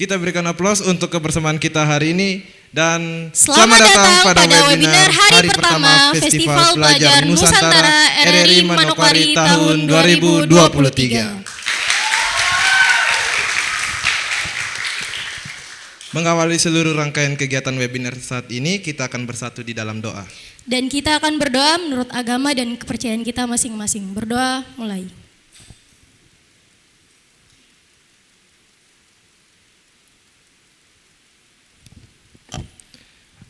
Kita berikan aplaus untuk kebersamaan kita hari ini dan selamat datang pada webinar hari pertama Festival Pelajar Nusantara RRI Manokwari tahun 2023. Mengawali seluruh rangkaian kegiatan webinar saat ini, kita akan bersatu di dalam doa. Dan kita akan berdoa menurut agama dan kepercayaan kita masing-masing. Berdoa mulai.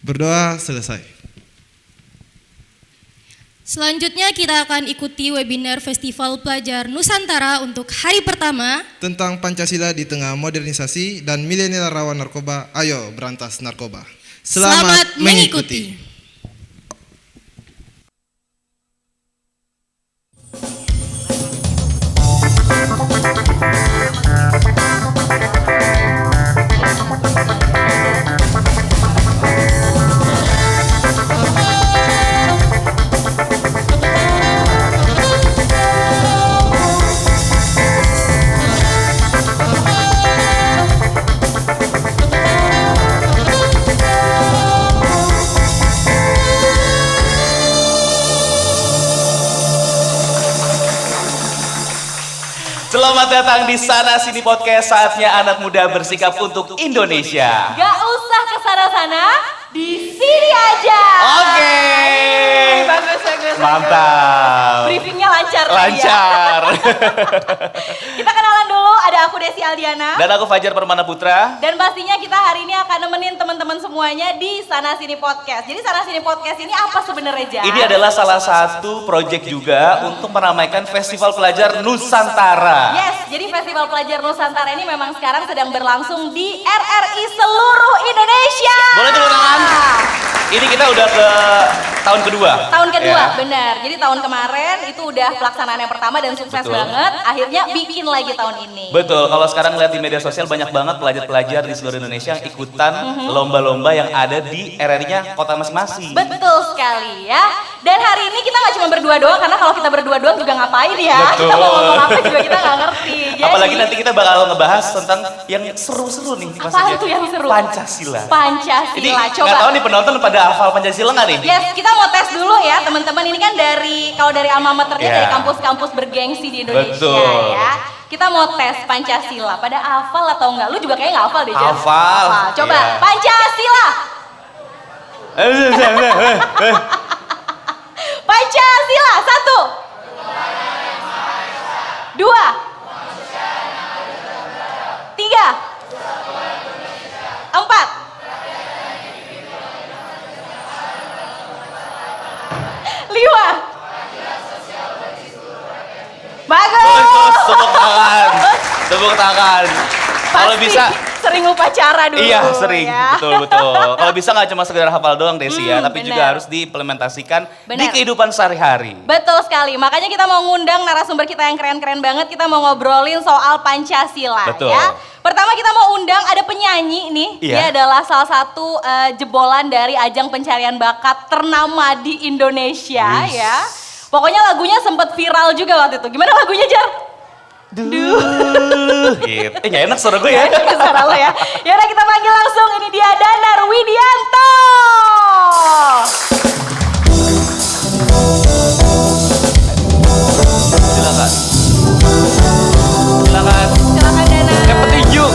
Berdoa selesai. Selanjutnya kita akan ikuti webinar Festival Pelajar Nusantara untuk hari pertama tentang Pancasila di tengah modernisasi dan milenial rawan narkoba. Ayo berantas narkoba. Selamat mengikuti. Selamat datang di Sana Sini Podcast, saatnya anak muda bersikap untuk Indonesia. Gak usah kesana-sana, di sini aja. Oke. Bagus. Mantap. Briefingnya lancar. Lancar. Kita kenalan dulu, ada aku Desi Aldiana. Dan aku Fajar Permana Putra. Dan pastinya kita hari ini akan nemenin teman-teman semuanya di Sana Sini Podcast. Jadi Sana Sini Podcast ini apa sebenarnya, Jar? Ini adalah salah satu proyek juga untuk meramaikan Festival Pelajar Nusantara. Yes, jadi Festival Pelajar Nusantara ini memang sekarang sedang berlangsung di RRI seluruh Indonesia. Boleh tepuk tangan? Ini kita udah ke tahun kedua. Tahun kedua, Ya. benar. Jadi tahun kemarin itu udah pelaksanaan yang pertama dan sukses Betul. banget. Akhirnya bikin lagi tahun ini. Betul, kalau sekarang lihat di media sosial banyak banget pelajar-pelajar di seluruh Indonesia yang ikutan lomba-lomba yang ada di RRI-nya kota masing-masing. Betul sekali ya. Dan hari ini kita nggak cuma berdua doang, karena kalau kita berdua doang juga ngapain ya? Betul. Kita mau ngomong apa juga kita nggak ngerti. Jadi, Apalagi nanti kita bakal ngebahas tentang yang seru-seru nih. apaan tuh yang seru? Pancasila. Pancasila. Ini Coba. nggak tahu nih penonton pada hafal Pancasila nggak nih? Yes, kita mau tes dulu ya teman-teman. Ini kan kalau dari alma maternya Ya. dari kampus-kampus bergengsi di Indonesia. Betul. Ya. Kita mau tes Pancasila. Pada hafal atau enggak? Lu juga kayaknya nggak hafal deh, Jar. Hafal. Coba, Ya. Pancasila. Pancasila, 1. 2. 3. 4. 5. Bagus. Tepuk tangan. Kalau Pasti bisa, sering upacara dulu. iya sering, ya. betul. Kalau bisa nggak cuma sekedar hafal doang Desi ya, tapi juga benar. harus diimplementasikan di Benar. kehidupan sehari-hari. Betul sekali, makanya kita mau ngundang narasumber kita yang keren-keren banget. Kita mau ngobrolin soal Pancasila. Betul. Ya. Pertama kita mau undang ada penyanyi nih. Iya. Dia adalah salah satu jebolan dari ajang pencarian bakat ternama di Indonesia. Wis. Ya. Pokoknya lagunya sempat viral juga waktu itu. Gimana lagunya, Jar? Gitu. Nggak enak suara gue ya. Suara lo ya. Yaudah kita panggil langsung, ini dia Danar Widianto. Silakan. Silakan. Silakan Danar. Yang petinju.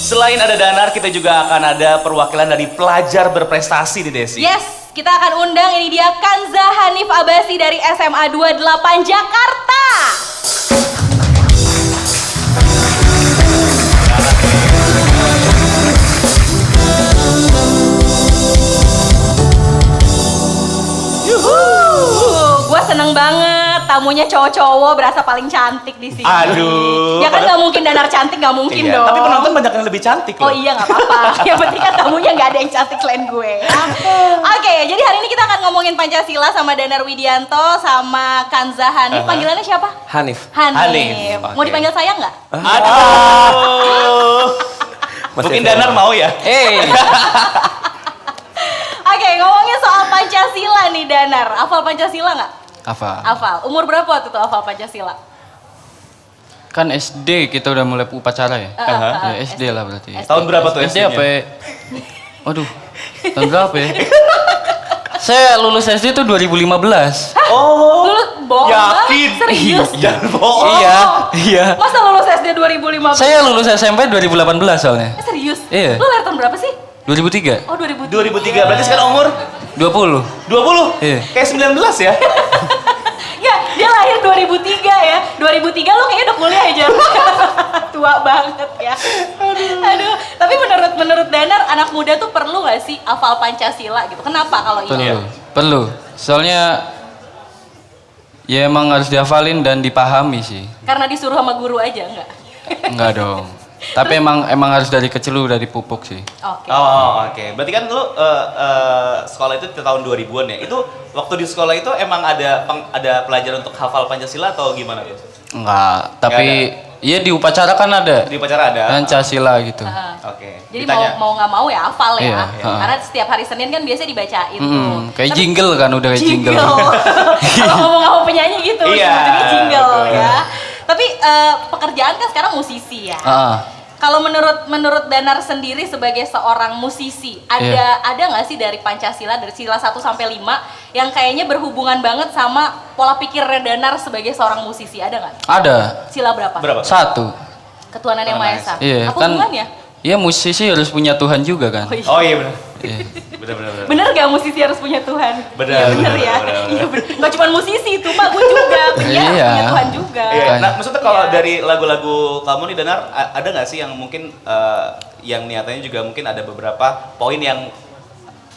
Selain ada Danar, kita juga akan ada perwakilan dari pelajar berprestasi di Desi. Yes, kita akan undang, ini dia Kanza Hanif Abasi dari SMA 28 Jakarta. Gue seneng banget, tamunya cowok-cowok berasa paling cantik di sini. Aduh. Ya kan nggak mungkin Danar cantik, nggak mungkin Iya, dong. tapi penonton banyak yang lebih cantik loh. Oh iya nggak apa-apa. Yang penting kan tamunya nggak ada yang cantik selain gue. Oke, jadi hari ini kita akan ngomongin Pancasila sama Danar Widianto sama Kanza Hanif. Panggilannya siapa? Hanif. Hanif, Mau oke. dipanggil sayang nggak? Aduh. Masih Mungkin ada. Danar mau ya? Oke, ngomongin soal Pancasila nih Danar, hafal Pancasila nggak? Apa? Hafal. Umur berapa waktu itu hafal Pancasila? Kan SD kita udah mulai upacara ya? Ya SD lah berarti. Tahun berapa tuh SD SD-nya? apa ya? Waduh, tahun berapa ya? Saya lulus SD tuh 2015. Oh, Dulu bohong yakin? banget, serius? Jangan bohong. Iya. Masa lulus SD 2015? Saya lulus SMP 2018 soalnya. Serius? Iya. Lu lahir tahun berapa sih? 2003. Oh 2003. 2003, berarti sekarang umur 20. 20? Iya. Kayak 19 ya? Enggak, dia lahir 2003 ya. 2003 lo kayaknya udah kuliah aja. Tua banget ya. Aduh. Tapi menurut Danar, anak muda tuh perlu gak sih hafal Pancasila gitu? Kenapa kalau iya? Perlu. Soalnya ya emang harus dihafalin dan dipahami sih. Karena disuruh sama guru aja, enggak? Enggak dong. Tapi emang harus dari kecil udah dipupuk sih. Oke. Oh, oke. Berarti kan lu sekolah itu tahun 2000-an ya. Itu waktu di sekolah itu emang ada pelajaran untuk hafal Pancasila atau gimana tuh? Enggak, tapi iya di upacara kan ada. Di upacara ada. Pancasila gitu. Oke. Jadi Ditanya. mau nggak mau ya hafal ya. Iya, Karena setiap hari Senin kan biasa dibacain tuh. Kayak Tapi- jingle kan udah kayak jingle. Kalau ngomong sama penyanyi gitu, Iya, ujung-ujungnya jingle betul. ya. Tapi pekerjaan kan sekarang musisi ya. Kalau menurut Danar sendiri sebagai seorang musisi, ada nggak sih dari Pancasila dari sila 1 sampai 5 yang kayaknya berhubungan banget sama pola pikirnya Danar sebagai seorang musisi? Ada nggak? Ada. Sila berapa? Berapa? 1. Ketuhanan yang Maha Esa. Iya, Apa kan. hubungannya? Iya musisi harus punya Tuhan juga kan. Oh, iya. Oh iya benar. Iya. Benar. Bener gak musisi harus punya Tuhan? Bener, Iya bener bener, ya. bener. Iya bener. Gak cuma musisi itu Pak, gue juga penyiar Iya. punya Tuhan juga. Iya. Kan. Nah, maksudnya kalau Iya. dari lagu-lagu kamu nih Danar, ada nggak sih yang mungkin yang niatannya juga mungkin ada beberapa poin yang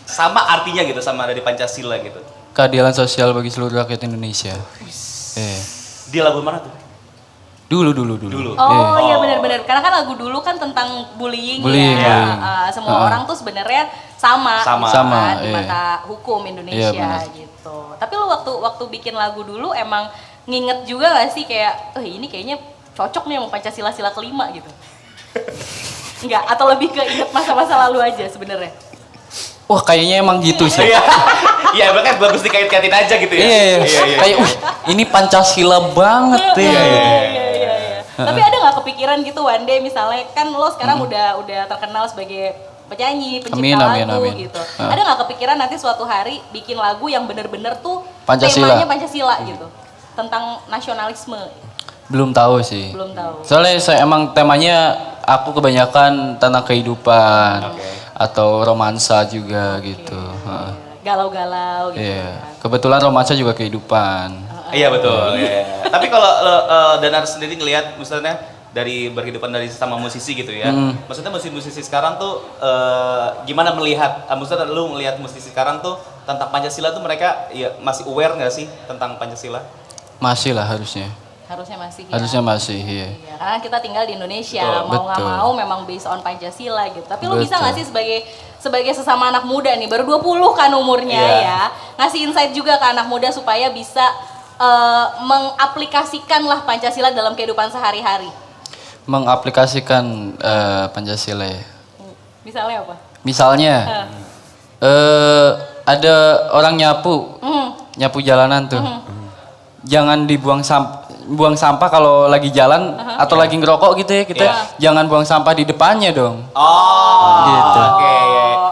sama artinya gitu sama dari Pancasila gitu? Keadilan sosial bagi seluruh rakyat Indonesia. Iya. Di lagu mana tuh? Dulu. Oh iya benar-benar. Karena kan lagu dulu kan tentang bullying, Bullying, ya. bullying. Semua orang tuh sebenarnya sama Sama, di iya. mata hukum Iya, Indonesia benar. gitu. Tapi lu waktu bikin lagu dulu emang nginget juga gak sih kayak, ini kayaknya cocok nih sama Pancasila sila kelima gitu. Enggak, atau lebih ke inget masa-masa lalu aja sebenarnya. Wah kayaknya emang gitu sih. Iya. Iya, makanya bagus dikait-kaitin aja gitu ya. Iya. Kayak ini Pancasila banget ya. Iya. Tapi ada nggak kepikiran gitu one day misalnya kan lo sekarang udah terkenal sebagai penyanyi, pencipta Amin, lagu amin. gitu. Ada nggak kepikiran nanti suatu hari bikin lagu yang bener-bener tuh Pancasila. temanya Pancasila gitu, tentang nasionalisme? Belum tahu sih. Belum tahu. Soalnya saya emang temanya aku kebanyakan tentang kehidupan atau romansa juga gitu. Galau-galau gitu. Iya. Kebetulan romansa juga kehidupan. Iya betul. Iya. Tapi kalau Danar sendiri ngelihat misalnya dari berkehidupan dari sama musisi gitu ya. Maksudnya musisi sekarang tuh gimana melihat maksudnya lu melihat musisi sekarang tuh tentang Pancasila tuh mereka ya masih aware nggak sih tentang Pancasila? Masih lah harusnya. Harusnya masih ya. Harusnya masih, iya. Iya, karena kita tinggal di Indonesia, Betul. mau nggak Betul. mau memang based on Pancasila gitu. Tapi lu bisa Betul. nggak sih sebagai sesama anak muda nih, baru 20 kan umurnya ya, ngasih insight juga ke anak muda supaya bisa mengaplikasikan lah Pancasila dalam kehidupan sehari-hari. Mengaplikasikan Pancasila ya. Misalnya apa? Misalnya ada orang nyapu jalanan tuh. Jangan buang sampah kalau lagi jalan atau lagi ngerokok gitu ya kita jangan buang sampah di depannya dong. Oh, Gitu. Oke.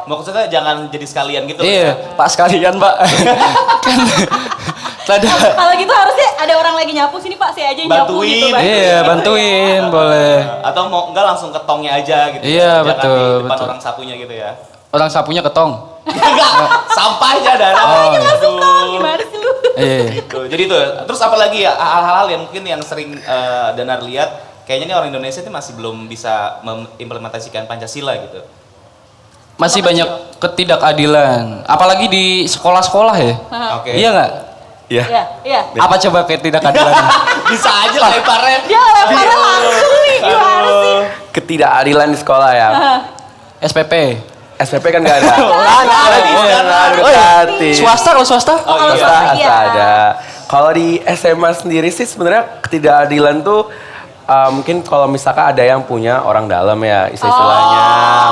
Maksudnya jangan jadi sekalian gitu. Iya, ya? Pak sekalian Pak. Kan ada. Kalau gitu harusnya ada orang lagi nyapu sini Pak, saya aja yang nyapu Bantuin. gitu. Iya, bantuin boleh. Atau mau enggak langsung ke tongnya aja gitu. Iya, Jangan betul, di depan betul. orang sapunya gitu ya. Orang sapunya ketong. Enggak, sampahnya Danar. Sampahnya langsung Aduh. dong, gimana sih lu? Iya. Gitu. Jadi tuh, terus apa lagi ya hal-hal yang mungkin yang sering Danar lihat kayaknya nih orang Indonesia itu masih belum bisa mengimplementasikan Pancasila gitu. Masih banyak ketidakadilan, apalagi di sekolah-sekolah ya. Oke. Iya nggak? Iya, iya. Apa coba ketidakadilan? Bisa aja leparnya. Dia lemparnya langsung nih, gimana sih? Ketidakadilan di sekolah ya. SPP. SPP kan nggak ada. Swasta kalau swasta? kalau Swasta swasta, iya. ada. Kalau di SMA sendiri sih sebenarnya ketidakadilan tuh mungkin kalau misalkan ada yang punya orang dalam ya istilahnya.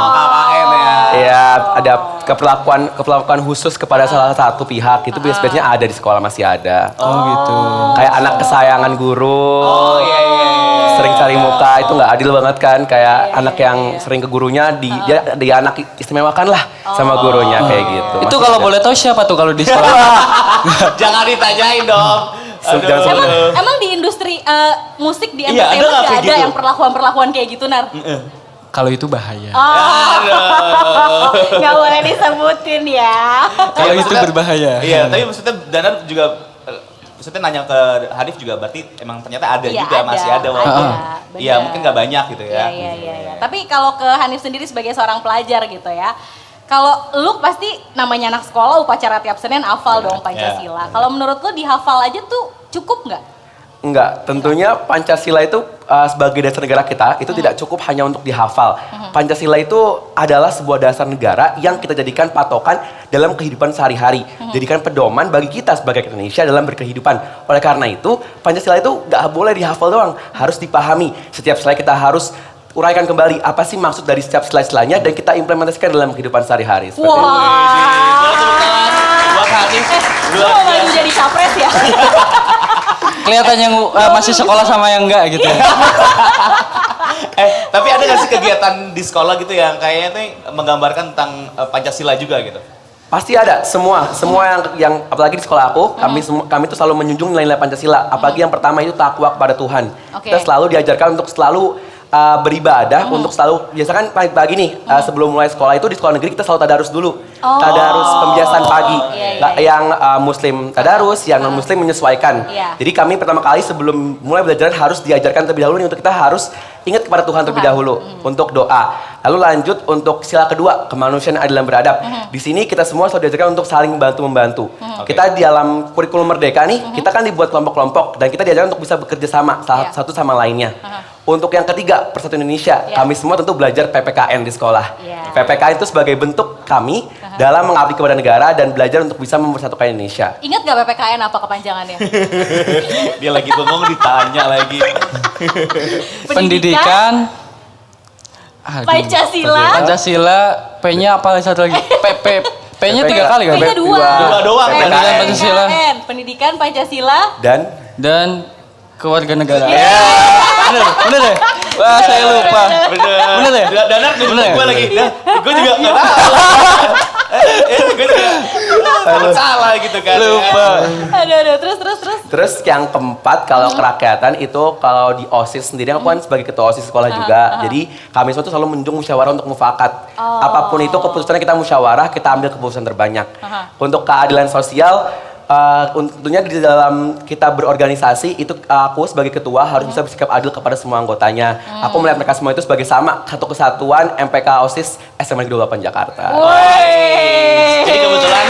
KKN ya. Ya, ada keperlakuan khusus kepada salah satu pihak itu biasanya ada di sekolah, masih ada. Oh gitu. Kayak anak kesayangan guru. Oh iya. Sering cari muka, itu nggak adil banget kan. Kayak anak yang sering ke gurunya dia anak istimewakan lah sama gurunya kayak gitu. Itu Masih kalau ada. boleh tahu siapa tuh kalau di sekolah? Jangan ditanyain dong. Aduh. Emang di industri musik di Iya, ada entertainment nggak nggak kayak ada gitu? yang perlakuan-perlakuan kayak gitu, Nar? Kalau itu bahaya. Oh, nggak boleh disebutin ya. Kalau itu maksudnya- berbahaya. Iya, tapi maksudnya Danar juga maksudnya nanya ke Hanif juga berarti emang ternyata ada Iya, juga, masih ada walaupun bener. iya mungkin nggak banyak gitu ya. Iya. Tapi kalau ke Hanif sendiri sebagai seorang pelajar gitu ya, kalau lu pasti namanya anak sekolah upacara tiap Senin hafal dong Pancasila. Kalau menurut lu dihafal aja tuh cukup nggak? Enggak, tentunya Pancasila itu sebagai dasar negara kita itu tidak cukup hanya untuk dihafal. Pancasila itu adalah sebuah dasar negara yang kita jadikan patokan dalam kehidupan sehari-hari. Jadikan pedoman bagi kita sebagai Indonesia dalam berkehidupan. Oleh karena itu, Pancasila itu nggak boleh dihafal doang, harus dipahami. Setiap slide kita harus uraikan kembali apa sih maksud dari setiap slide-slidenya dan kita implementasikan dalam kehidupan sehari-hari. Seperti itu. Buat Hanif Lu mau maju jadi capres ya? Kelihatan yang masih sekolah sama yang enggak gitu. tapi ada nggak sih kegiatan di sekolah gitu yang kayaknya tuh menggambarkan tentang Pancasila juga gitu? Pasti ada, semua yang apalagi di sekolah aku, kami tuh selalu menjunjung nilai-nilai Pancasila. Apalagi yang pertama itu takwa kepada Tuhan. Oke. Kita selalu diajarkan untuk selalu beribadah, untuk selalu biasakan pagi nih sebelum mulai sekolah itu di sekolah negeri kita selalu tadarus dulu. Tadarus pembiasaan pagi. Yang muslim tadarus, yang non muslim menyesuaikan. Iya. Jadi kami pertama kali sebelum mulai belajar harus diajarkan terlebih dahulu nih, untuk kita harus ingat kepada Tuhan terlebih dahulu untuk doa. Lalu lanjut untuk sila kedua, kemanusiaan adil dan beradab. Di sini kita semua selalu diajarkan untuk saling membantu. Kita di dalam kurikulum Merdeka nih, kita kan dibuat kelompok-kelompok dan kita diajarkan untuk bisa bekerja sama satu sama lainnya. Untuk yang ketiga, Persatuan Indonesia. Kami semua tentu belajar PPKN di sekolah. PPKN itu sebagai bentuk kami dalam mengabdi kepada negara dan belajar untuk bisa mempersatukan Indonesia. Ingat gak PPKN apa kepanjangannya? Dia lagi bengong ditanya lagi. Pendidikan. Aduh, Pancasila. Pancasila, P-nya apa lagi satu lagi? P-nya 3 kali kan? P-nya 2. Dua doang, Pendidikan Pancasila. Pendidikan Pancasila. Dan kewarganegaraan. Yeah. Bener deh. Wah, saya lupa. Bener ya? Danar Bener nunjuk ya? gue lagi. Gue juga nggak tahu. Gue juga takut salah gitu kan. Lupa. Aduh, terus. terus yang keempat, kalau kerakyatan itu kalau di OSIS sendiri, aku kan sebagai ketua OSIS sekolah juga. Jadi kami semua tuh selalu menjunjung musyawarah untuk mufakat. Apapun itu keputusannya kita musyawarah, kita ambil keputusan terbanyak. Untuk keadilan sosial, tentunya di dalam kita berorganisasi itu aku sebagai ketua harus bisa bersikap adil kepada semua anggotanya. Aku melihat mereka semua itu sebagai sama, satu kesatuan MPK OSIS SMA Negeri 28 Jakarta. Jadi kebetulan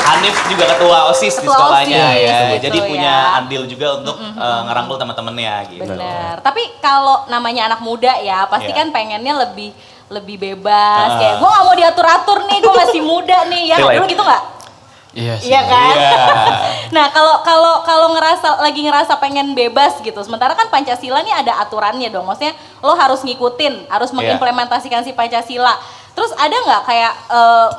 Hanif juga ketua OSIS di Ketua sekolahnya OSIS, ya. gitu Jadi punya ya. andil juga untuk ngerangkul teman-temannya gitu. Bener. Tapi kalau namanya anak muda ya, pasti Iya. kan pengennya lebih bebas. Kayak gue gak mau diatur-atur nih, gue masih muda nih. Ya nggak? Dulu gitu nggak? Iya sih. Iya kan? Iya. Nah kalau ngerasa pengen bebas gitu, sementara kan Pancasila nih ada aturannya dong. Maksudnya lo harus ngikutin, harus mengimplementasikan si Pancasila. Terus ada nggak kayak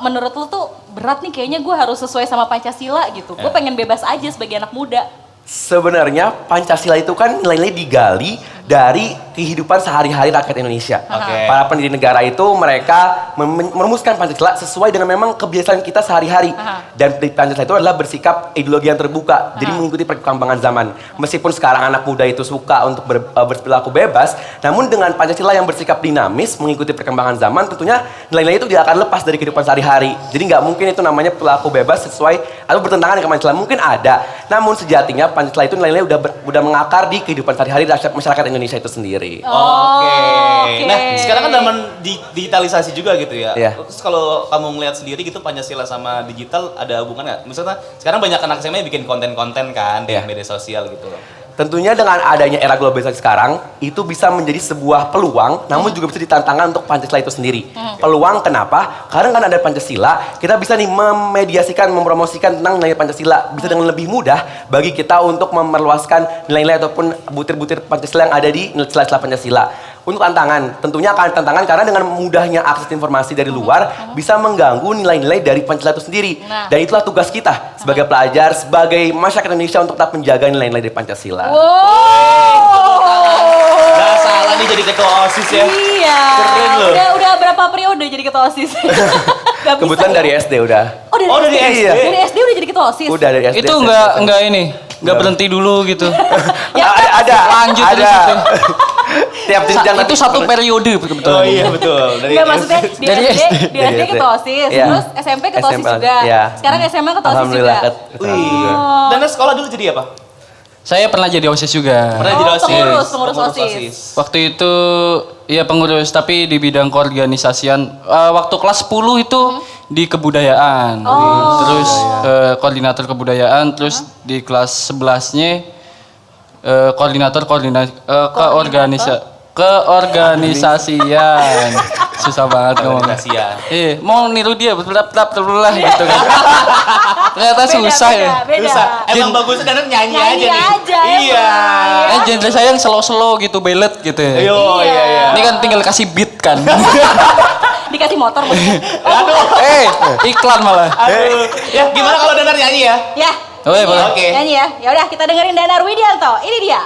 menurut lo tuh berat nih kayaknya gue harus sesuai sama Pancasila gitu. Gue pengen bebas aja sebagai anak muda. Sebenarnya Pancasila itu kan nilai-nilai digali dari kehidupan sehari-hari rakyat Indonesia. Oke. Para pendiri negara itu mereka merumuskan Pancasila sesuai dengan memang kebiasaan kita sehari-hari. Dan di Pancasila itu adalah bersikap ideologi yang terbuka, jadi mengikuti perkembangan zaman. Meskipun sekarang anak muda itu suka untuk berperilaku bebas, namun dengan Pancasila yang bersikap dinamis, mengikuti perkembangan zaman, tentunya nilai-nilai itu tidak akan lepas dari kehidupan sehari-hari. Jadi nggak mungkin itu namanya perilaku bebas sesuai atau bertentangan dengan Pancasila. Mungkin ada, namun sejatinya Pancasila itu nilai-nilai udah mengakar di kehidupan sehari-hari masyarakat Indonesia itu sendiri. Oke. Nah, sekarang kan zaman digitalisasi juga gitu ya. Iya. Terus kalau kamu ngelihat sendiri gitu Pancasila sama digital ada hubungan nggak? Misalnya sekarang banyak anak SMA bikin konten-konten kan di Iya. media sosial gitu loh. Tentunya dengan adanya era globalisasi sekarang, itu bisa menjadi sebuah peluang, namun juga bisa ditantangkan untuk Pancasila itu sendiri. Peluang kenapa? Karena kan ada Pancasila, kita bisa nih memediasikan, mempromosikan tentang nilai Pancasila. Bisa dengan lebih mudah bagi kita untuk memerluaskan nilai-nilai ataupun butir-butir Pancasila yang ada di sela-sela Pancasila. Untuk tantangan, tentunya akan tantangan karena dengan mudahnya akses informasi dari luar bisa mengganggu nilai-nilai dari Pancasila itu sendiri. Dan itulah tugas kita sebagai pelajar, sebagai masyarakat Indonesia untuk tetap menjaga nilai-nilai dari Pancasila. Gak salah nih jadi ketua OSIS ya. Iya. Keren loh. Udah berapa periode jadi ketua OSIS? Gak bisa Kebetulan ya? dari SD udah. Oh, dari SD. Iya. Dari SD udah jadi ketua OSIS? Udah dari SD. Itu nggak berhenti dulu gitu. ada. Lanjut ada. terus itu. Tiap jenjang Itu satu periode kebetulan. Oh iya betul. Enggak, maksudnya di Dari SD, di Dari SD SD. ketua OSIS, Iya. terus SMP ketua OSIS SMP, juga. iya. Sekarang SMA ketua OSIS juga. Alhamdulillah. Wih. Dan sekolah dulu jadi apa? Saya pernah jadi OSIS juga. Pernah jadi OSIS. pengurus OSIS. Waktu itu ya pengurus tapi di bidang keorganisasian. Waktu kelas 10 itu di kebudayaan. Terus koordinator kebudayaan, terus di kelas 11-nya koordinator keorganisasian. Susah banget ngomongnya. Organisasian. Mau niru dia betul-betul gitu kan. Ternyata susah ya. Beda. Susah. Emang bagusnya Danar nyanyi aja Nyanyi nih. aja, Iya. Genre saya yang slow-slow gitu, ballet gitu ya. Yo, iya. Ini kan tinggal kasih beat kan. Dikasih motor maksudnya. Aduh. Iklan malah. Aduh. Ya, gimana kalau Danar nyanyi ya? Ya. Boleh, boleh. Oke. Nyanyi ya. Ya udah kita dengerin Danar Widianto. Ini dia.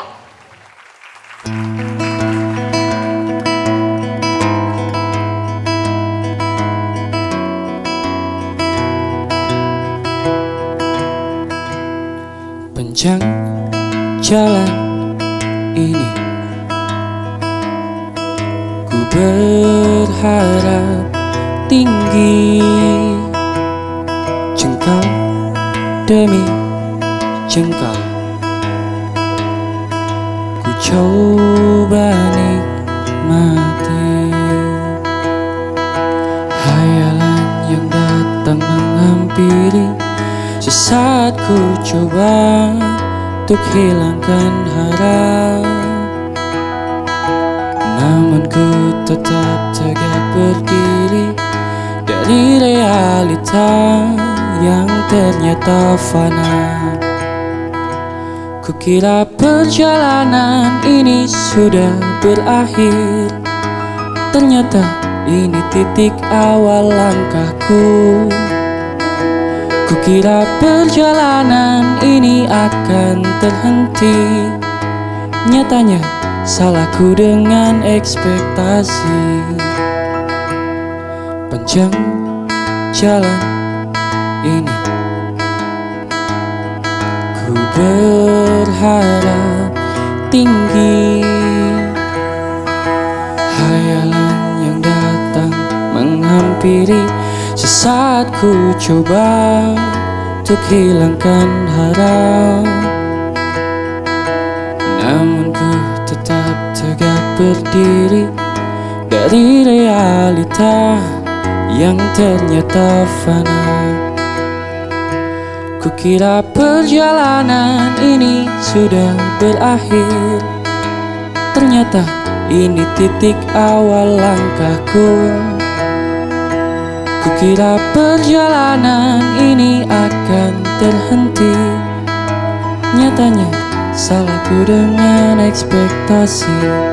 Panjang jalan ini ku berharap tinggi, jengkal demi jengkal ku coba nikmati hayalan yang datang menghampiri. Sesaat ku coba untuk hilangkan harap, namun ku tetap tegak berdiri dari realita yang ternyata fana. Kukira perjalanan ini sudah berakhir, ternyata ini titik awal langkahku. Kukira perjalanan ini akan terhenti, nyatanya salahku dengan ekspektasi. Panjang jalan ini ku berharap tinggi, hayalan yang datang menghampiri. Sesaat ku coba untuk hilangkan harap, namun ku tetap tegak berdiri dari realita yang ternyata fana. Kukira perjalanan ini sudah berakhir, ternyata ini titik awal langkahku. Kukira perjalanan ini akan terhenti, nyatanya salahku dengan ekspektasi.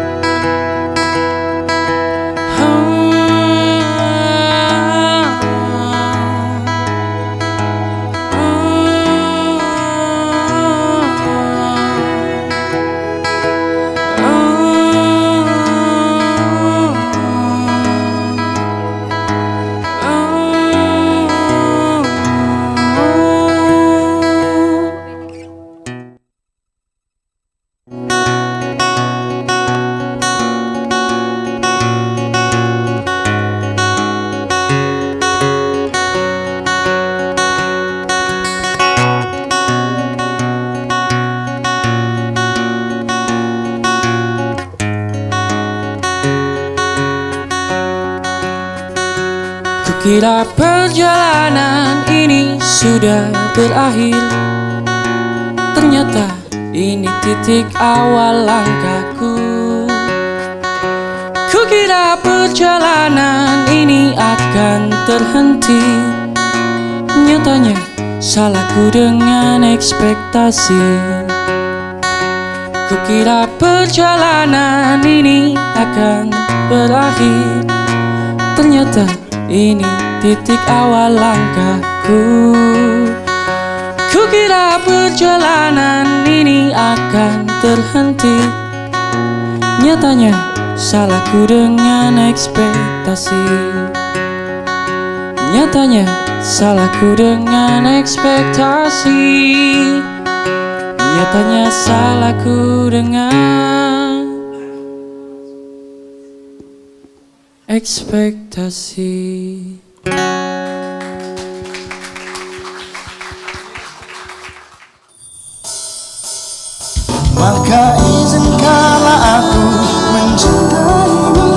Kukira perjalanan ini sudah berakhir, ternyata ini titik awal langkahku. Kukira perjalanan ini akan terhenti, nyatanya salahku dengan ekspektasi. Kukira perjalanan ini akan berakhir, ternyata ini titik awal langkahku. Kukira perjalanan ini akan terhenti, nyatanya salahku dengan ekspektasi. Nyatanya salahku dengan ekspektasi. Nyatanya salahku dengan ekspektasi. Maka izinkanlah aku mencintaimu,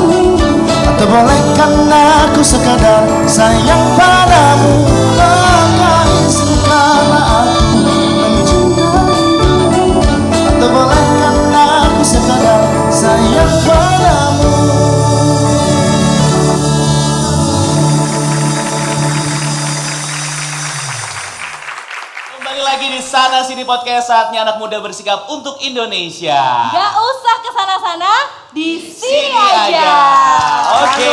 atau bolehkan aku sekadar sayang padamu. Maka izinkanlah aku mencintaimu, atau bolehkan aku sekadar sayang padamu. Kembali lagi di Sana Sini Podcast, saatnya anak muda bersikap untuk Indonesia. Gak usah kesana-sana, di sini Sini aja. aja. Oke.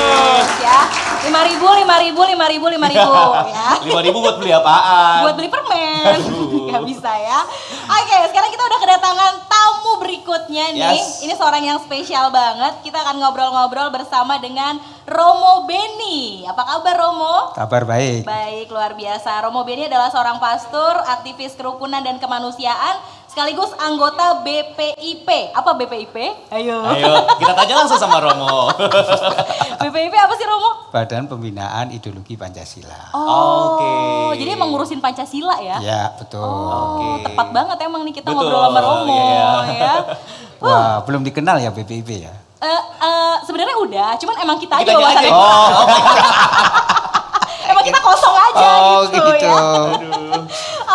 Bagus ya. 5.000 ya. 5.000 buat beli apaan? Buat beli permen. Gak bisa ya. Oke, sekarang kita udah kedatangan tamu berikutnya nih. Yes. Ini seorang yang spesial banget. Kita akan ngobrol-ngobrol bersama dengan Romo Beni. Apa kabar Romo? Kabar baik. Baik, luar biasa. Romo Beni adalah seorang pastor, aktivis kerukunan dan kemanusiaan, sekaligus anggota BPIP. Apa BPIP? Ayo. Ayo, kita tanya langsung sama Romo. BPIP apa sih Romo? Badan Pembinaan Ideologi Pancasila. Oh, Oke. jadi emang ngurusin Pancasila ya? Ya, betul. Oh, Oke. tepat banget emang nih kita Betul, ngobrol sama Romo iya. ya. Wah, belum dikenal ya BPIP ya? Sebenarnya udah, cuman emang kita aja Kitanya wawasannya. aja. Oh, Emang kita kosong aja Oh, gitu, gitu. ya.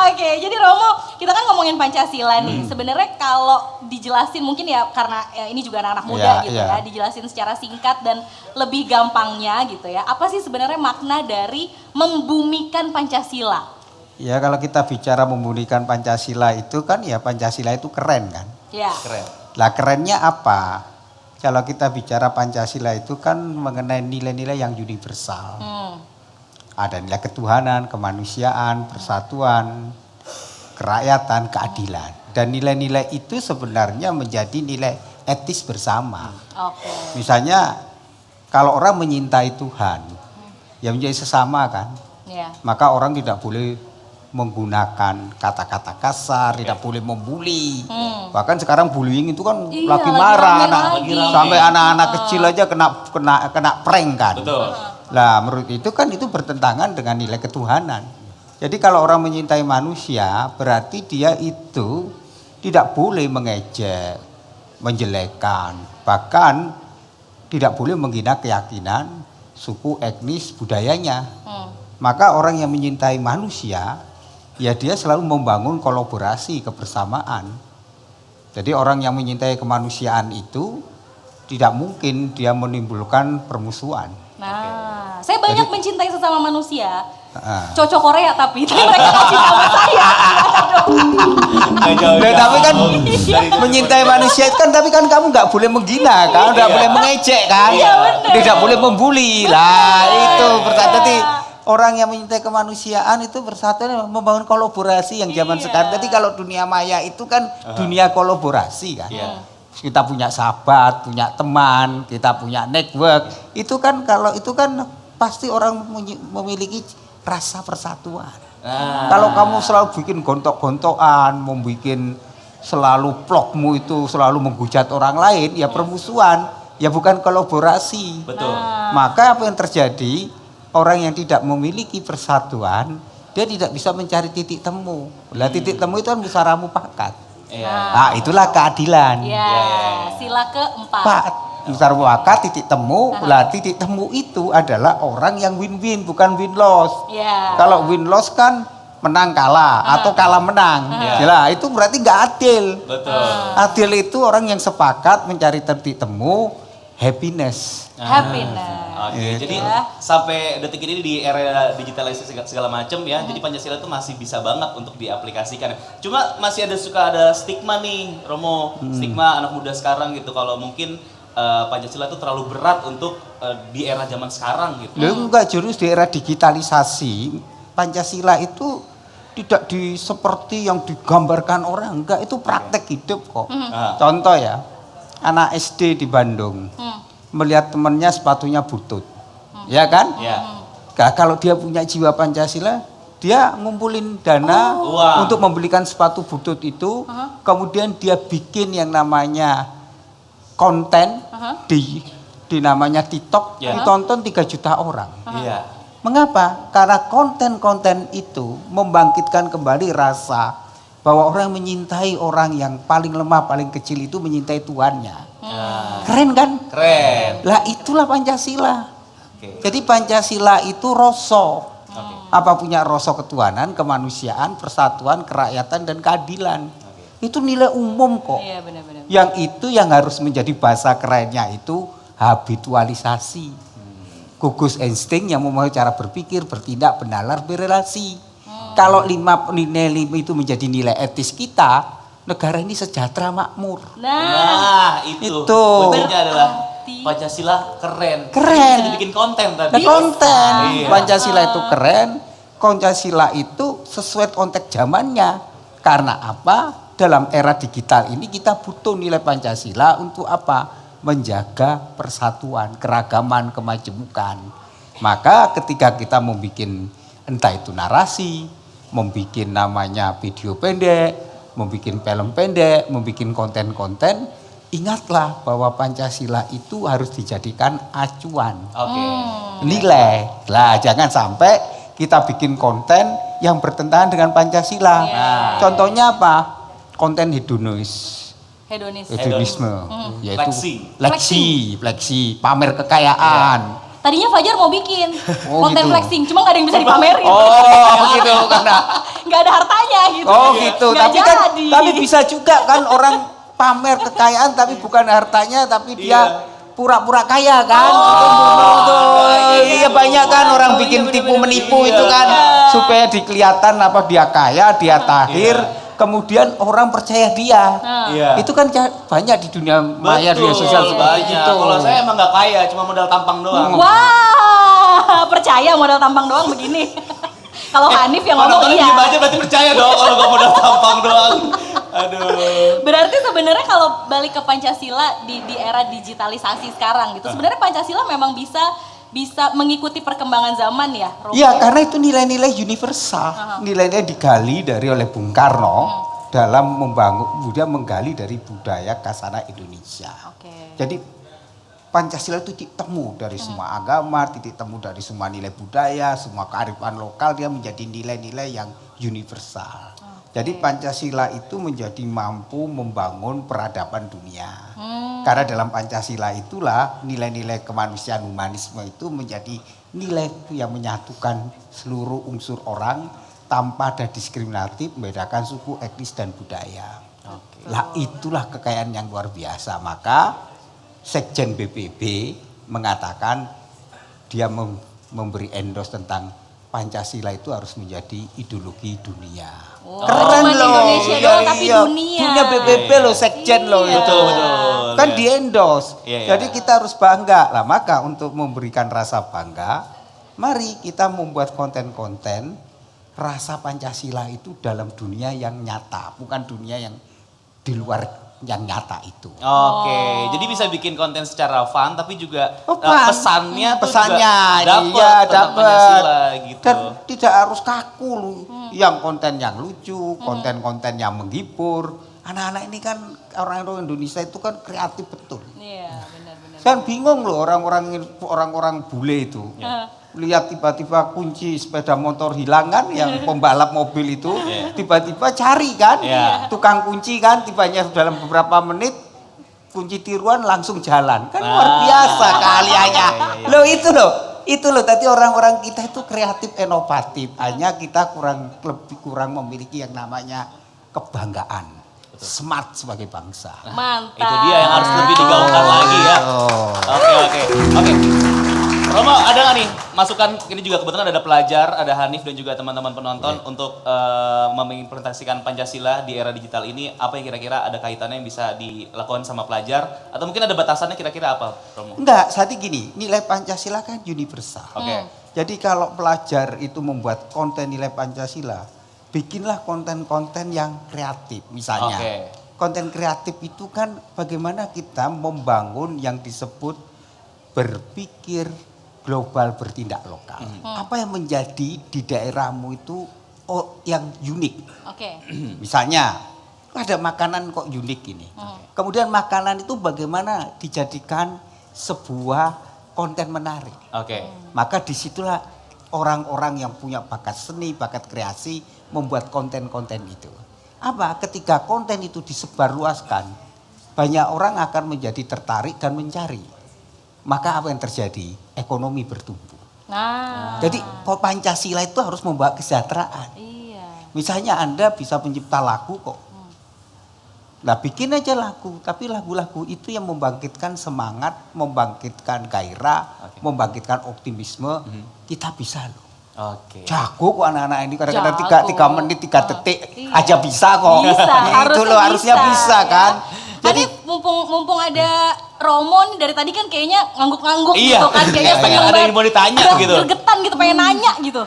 Oke, jadi Romo, kita kan ngomongin Pancasila nih. Sebenarnya kalau dijelasin mungkin ya karena ya ini juga anak-anak muda Ya, gitu ya. ya, dijelasin secara singkat dan lebih gampangnya gitu ya. Apa sih sebenarnya makna dari membumikan Pancasila? Ya kalau kita bicara membumikan Pancasila itu kan ya Pancasila itu keren kan? Ya. keren. Lah kerennya apa? Kalau kita bicara Pancasila itu kan mengenai nilai-nilai yang universal. Ada nilai ketuhanan, kemanusiaan, persatuan, kerakyatan, keadilan. Dan nilai-nilai itu sebenarnya menjadi nilai etis bersama. Oke. Misalnya kalau orang menyintai Tuhan, ya menjadi sesama kan. Ya. Maka orang tidak boleh menggunakan kata-kata kasar, tidak boleh membuli. Bahkan sekarang bullying itu kan Iya, lagi lagi marah, rame anak, lagi. sampai anak-anak kecil aja kena prank kan. Betul. Lah menurut itu kan itu bertentangan dengan nilai ketuhanan. Jadi kalau orang menyintai manusia berarti dia itu tidak boleh mengejek, menjelekkan, bahkan tidak boleh menghina keyakinan, suku, etnis, budayanya. Maka orang yang menyintai manusia, ya dia selalu membangun kolaborasi, kebersamaan. Jadi orang yang menyintai kemanusiaan itu tidak mungkin dia menimbulkan permusuhan. Nah, saya banyak mencintai sesama manusia. Heeh. Cocok Korea tapi mereka kasih sama saya. Nggak jauh-jauh. Nah, tapi kan Dari- menyintai manusia itu kan, tapi kan kamu nggak boleh menghina kan, nggak boleh mengejek kan, Iya, bener. tidak boleh membuli lah itu bersatu. Jadi orang yang menyintai kemanusiaan itu bersatu membangun kolaborasi yang zaman Iya. sekarang. Jadi kalau dunia maya itu kan dunia kolaborasi kan. Iya. Kita punya sahabat, punya teman, kita punya network. Itu kan kalau itu kan pasti orang memiliki rasa persatuan. Kalau kamu selalu bikin gontok-gontokan, membuat selalu vlogmu itu selalu menghujat orang lain, ya permusuhan, ya bukan kolaborasi. Betul. Maka apa yang terjadi? Orang yang tidak memiliki persatuan, dia tidak bisa mencari titik temu. Lah titik temu itu kan musyawarah mufakat. Iya. Nah, itulah keadilan. Ya, sila keempat. Pak, musyawarah mufakat titik temu, lah titik temu itu adalah orang yang win-win bukan win-loss. Ya. Kalau win-loss kan menang kalah atau kalah menang. Lah itu berarti nggak adil. Betul. Adil itu orang yang sepakat mencari titik temu happiness. Happiness. Oke, jadi sampai detik ini di era digitalisasi segala macam ya, jadi Pancasila itu masih bisa banget untuk diaplikasikan. Cuma masih suka ada stigma nih, Romo, stigma anak muda sekarang gitu kalau mungkin Pancasila itu terlalu berat untuk di era zaman sekarang gitu. Enggak, jurus di era digitalisasi, Pancasila itu tidak seperti yang digambarkan orang, enggak, itu praktek hidup kok. Contoh ya, anak SD di Bandung melihat temannya sepatunya butut, ya kan? Nah, kalau dia punya jiwa Pancasila, dia ngumpulin dana untuk membelikan sepatu butut itu, kemudian dia bikin yang namanya konten di namanya TikTok, ditonton 3 juta orang. Mengapa? Karena konten-konten itu membangkitkan kembali rasa bahwa orang menyintai orang yang paling lemah, paling kecil itu menyintai Tuhannya. Keren kan? Keren. Lah itulah Pancasila. Jadi Pancasila itu roso. Apa punya roso ketuhanan, kemanusiaan, persatuan, kerakyatan, dan keadilan. Itu nilai umum kok. Iya, benar-benar. Yang itu yang harus menjadi bahasa kerennya itu habitualisasi. Gugus insting yang memahami cara berpikir, bertindak, bernalar, berrelasi. Kalau nilai 5 itu menjadi nilai etis kita, negara ini sejahtera makmur. Nah, itu. Kuncinya adalah Pancasila keren. Bisa dibikin konten tadi. Konten. Pancasila itu keren. Pancasila itu sesuai konteks zamannya. Karena apa? Dalam era digital ini kita butuh nilai Pancasila untuk apa? Menjaga persatuan, keragaman, kemajemukan. Maka ketika kita membuat entah itu narasi, membuat namanya video pendek, membuat film pendek, membuat konten-konten, ingatlah bahwa Pancasila itu harus dijadikan acuan. Nilai. Lah jangan sampai kita bikin konten yang bertentangan dengan Pancasila. Contohnya apa? Konten hedonisme, yaitu fleksi, pamer kekayaan. Tadinya Fajar mau bikin konten gitu. flexing, cuma nggak ada yang bisa dipamerin. Begitu karena Nggak ada hartanya gitu. gitu. Nggak Tapi bisa juga kan orang pamer kekayaan tapi bukan hartanya, tapi dia pura-pura kaya kan. Iya banyak kan orang bikin tipu menipu itu kan supaya dikelihatan apa dia kaya, dia tahir. Kemudian orang percaya dia. Itu kan banyak di dunia maya, dunia sosial seperti itu. Kalau saya emang nggak kaya, cuma modal tampang doang. Wah, percaya modal tampang doang begini. Kalau Hanif yang ngomong iya. Aja berarti percaya dong kalau nggak modal tampang doang. Aduh. Berarti sebenarnya kalau balik ke Pancasila di era digitalisasi sekarang gitu, sebenarnya Pancasila memang bisa mengikuti perkembangan zaman ya, Romo? Iya, karena itu nilai-nilai universal. Nilai-nilai digali oleh Bung Karno dalam kemudian menggali dari budaya kasana Indonesia. Jadi Pancasila itu titik temu dari semua agama, titik temu dari semua nilai budaya, semua kearifan lokal, dia menjadi nilai-nilai yang universal. Jadi Pancasila itu menjadi mampu membangun peradaban dunia. Karena dalam Pancasila itulah nilai-nilai kemanusiaan humanisme itu menjadi nilai yang menyatukan seluruh unsur orang tanpa ada diskriminatif, membedakan suku, etnis, dan budaya. Lah itulah kekayaan yang luar biasa. Maka Sekjen BPB mengatakan dia memberi endorse tentang Pancasila itu harus menjadi ideologi dunia. Keren loh. Indonesia doang tapi dunia. Dunia BPB loh, Sekjen loh. Betul. Kan di endorse. Jadi kita harus bangga. Lah maka untuk memberikan rasa bangga, mari kita membuat konten-konten rasa Pancasila itu dalam dunia yang nyata, bukan dunia yang di luar yang nyata itu. Jadi bisa bikin konten secara fun tapi juga pesannya dapat gitu. Dan tidak harus kaku loh. Yang konten yang lucu, konten-konten yang menghibur. Anak-anak ini kan orang Indonesia itu kan kreatif betul. Iya, benar-benar. Saya bingung loh orang-orang bule itu. Lihat tiba-tiba kunci sepeda motor hilang kan, yang pembalap mobil itu tiba-tiba cari kan, tukang kunci kan, tibanya dalam beberapa menit kunci tiruan langsung jalan kan, luar biasa keahliannya. Itu loh. Tadi orang-orang kita itu kreatif, inovatif, hanya kita kurang memiliki yang namanya kebanggaan. smart sebagai bangsa. Mantap. Itu dia yang harus lebih digaungkan lagi ya. Oke. Romo, ada nggak nih masukan, ini juga kebetulan ada pelajar, ada Hanif dan juga teman-teman penonton untuk mengimplementasikan Pancasila di era digital ini, apa yang kira-kira ada kaitannya yang bisa dilakukan sama pelajar? Atau mungkin ada batasannya kira-kira apa, Romo? Enggak, saat gini, nilai Pancasila kan universal. Oke. Jadi kalau pelajar itu membuat konten nilai Pancasila, bikinlah konten-konten yang kreatif misalnya. Oke. Konten kreatif itu kan bagaimana kita membangun yang disebut berpikir global bertindak lokal. Apa yang menjadi di daerahmu itu yang unik. Oke. Misalnya ada makanan kok unik ini. Kemudian makanan itu bagaimana dijadikan sebuah konten menarik. Oke. Maka disitulah orang-orang yang punya bakat seni, bakat kreasi membuat konten-konten itu. Apa? Ketika konten itu disebarluaskan, banyak orang akan menjadi tertarik dan mencari. Maka apa yang terjadi? Ekonomi bertumbuh. Nah. Jadi Pancasila itu harus membawa kesejahteraan. Iya. Misalnya Anda bisa mencipta lagu kok. Nah bikin aja lagu, tapi lagu-lagu itu yang membangkitkan semangat, membangkitkan gairah, membangkitkan optimisme, kita bisa loh. Oke. Jago kok anak-anak ini kadang-kadang Jago. 3 menit, 3 detik Iya. aja bisa kok. Bisa, Nah, itu loh harusnya bisa ya. kan. Jadi Jadi mumpung ada Romo nih dari tadi kan kayaknya ngangguk-ngangguk Iya. gitu kan. Kayaknya Iya, pengen ada yang mau ditanya udah gitu. Gergetan gitu, pengen nanya gitu.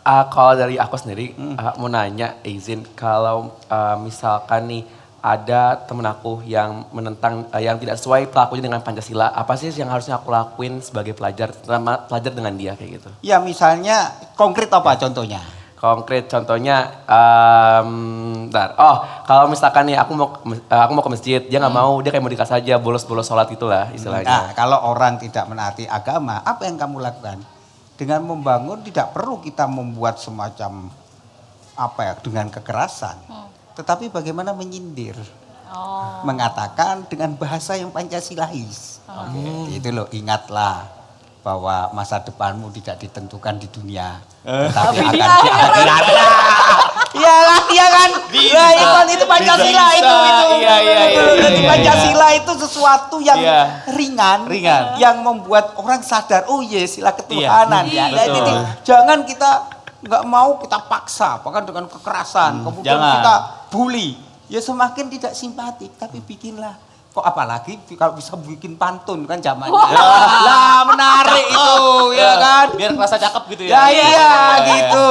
Kalau dari aku sendiri, mau nanya izin kalau misalkan nih ada temen aku yang menentang, yang tidak sesuai pelakunya dengan Pancasila, apa sih yang harusnya aku lakuin sebagai pelajar, terutama pelajar dengan dia kayak gitu? ya misalnya konkret apa contohnya? Konkret contohnya, bentar. Kalau misalkan nih aku mau ke masjid, dia nggak mau, dia kayak mau dikasih aja bolos-bolos sholat itulah Nah, istilahnya. kalau orang tidak menaati agama, apa yang kamu lakukan? Dengan membangun tidak perlu kita membuat semacam dengan kekerasan. Tetapi bagaimana menyindir? Mengatakan dengan bahasa yang Pancasilais. Itu loh, ingatlah bahwa masa depanmu tidak ditentukan di dunia, tetapi Tapi di akan di akhirat. Iyalah dia kan. Nah, itu Pancasila itu. Jadi Pancasila itu sesuatu yang ringan, yang membuat orang sadar, oh iya sila ketuhanan ya. Nah, betul. jadi jangan kita nggak mau kita paksa, bahkan dengan kekerasan, kemudian jangan. kita bully. Ya semakin tidak simpatik, tapi bikinlah. Kok apalagi kalau bisa bikin pantun kan zamannya. Lah menarik itu ya kan. Biar kerasa cakep gitu Ya ya. iya gitu.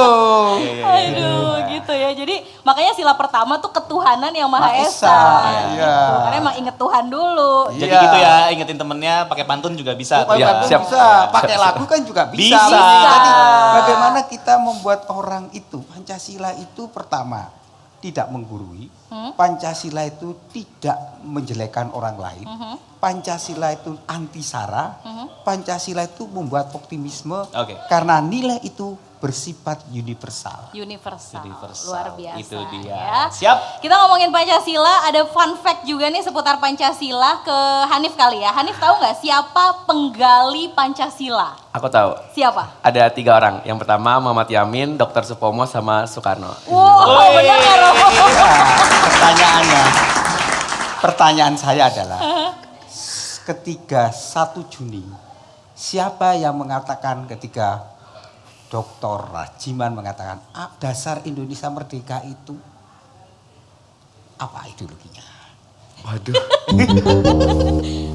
Aduh gitu ya. Jadi makanya sila pertama tuh ketuhanan yang Maha Maha Esa. Esa, Gitu. iya. Karena emang inget Tuhan dulu. Jadi Iya. gitu ya, ingetin temennya pakai pantun juga bisa. Pakai Iya, lagu siap. bisa, pakai lagu kan juga bisa. Bisa. Jadi bagaimana kita membuat orang itu, Pancasila itu pertama tidak menggurui, Pancasila itu tidak menjelekkan orang lain, Pancasila itu anti sara, Pancasila itu membuat optimisme, Oke. karena nilai itu bersifat universal. Universal. Universal. Luar biasa. Itu dia. Ya. Siap. Kita ngomongin Pancasila, ada fun fact juga nih seputar Pancasila ke Hanif kali ya. Hanif tahu nggak siapa penggali Pancasila? Aku tahu. Siapa? Ada 3 orang. Yang pertama Muhammad Yamin, Dr. Supomo, sama Soekarno. Wow, bener nggak Romo? Pertanyaannya, pertanyaan saya adalah, ketika 1 Juni, siapa yang mengatakan ketika Dr. Rajiman mengatakan dasar Indonesia merdeka itu apa ideologinya? Waduh.